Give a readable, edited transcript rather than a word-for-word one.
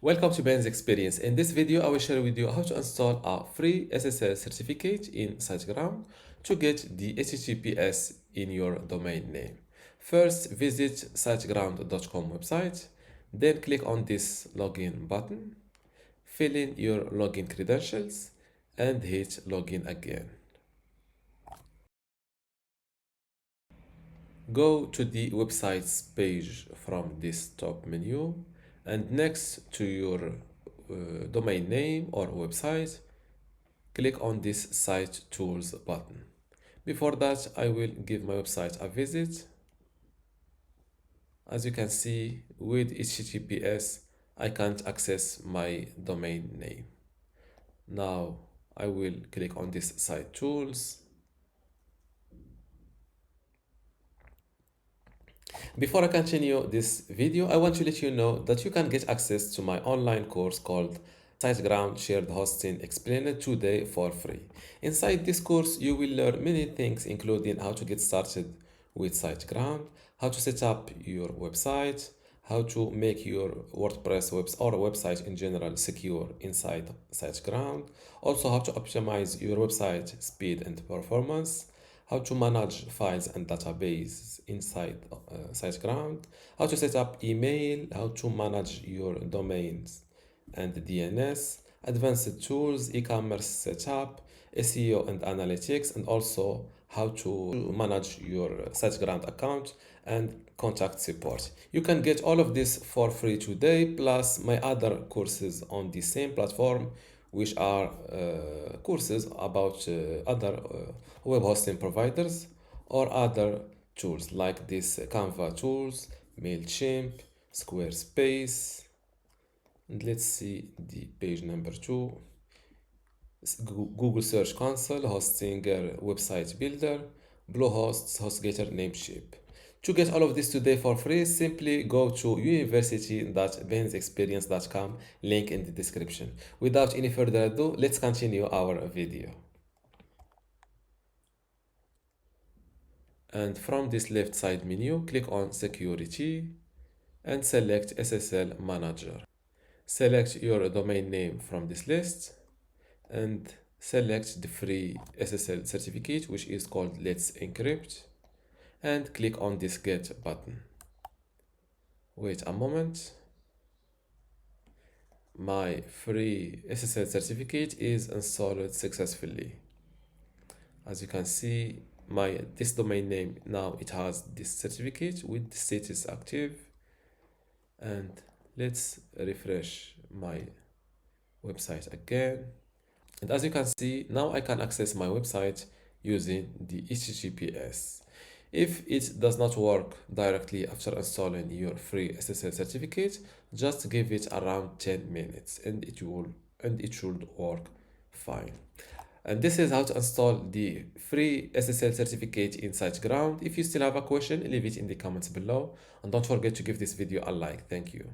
Welcome to Ben's Experience. In this video, I will share with you how to install a free SSL certificate in SiteGround to get the HTTPS in your domain name. First, visit siteground.com website, then click on this login button, fill in your login credentials, and hit login again. Go to the website's page from this top menu, and next to your domain name or website, click on this Site Tools button. Before that, I will give my website a visit. As you can see, with HTTPS, I can't access my domain name. Now, I will click on this Site Tools. Before I continue this video, I want to let you know that you can get access to my online course called SiteGround Shared Hosting Explained today for free. Inside this course, you will learn many things, including how to get started with SiteGround, how to set up your website, how to make your WordPress or website in general secure inside SiteGround, also how to optimize your website speed and performance, how to manage files and databases inside SiteGround, how to set up email, how to manage your domains and DNS, advanced tools, e-commerce setup, SEO and analytics, and also how to manage your SiteGround account and contact support. You can get all of this for free today, plus my other courses on the same platform, which are courses about other web hosting providers or other tools like this Canva tools, MailChimp, Squarespace. And let's see the page number 2. Google Search Console, Hostinger Website Builder, Bluehost, HostGator, Namecheap. To get all of this today for free, simply go to university.bensexperience.com, link in the description. Without any further ado, let's continue our video. And from this left side menu, click on Security and select SSL Manager. Select your domain name from this list and select the free SSL certificate, which is called Let's Encrypt, and click on this Get button. Wait a moment. My free SSL certificate is installed successfully. As you can see, this domain name now it has this certificate with the status active. And let's refresh my website again. And as you can see, now I can access my website using the HTTPS. If it does not work directly after installing your free SSL certificate, just give it around 10 minutes and it should work fine. And this is how to install the free SSL certificate in SiteGround. If you still have a question, leave it in the comments below. And don't forget to give this video a like. Thank you.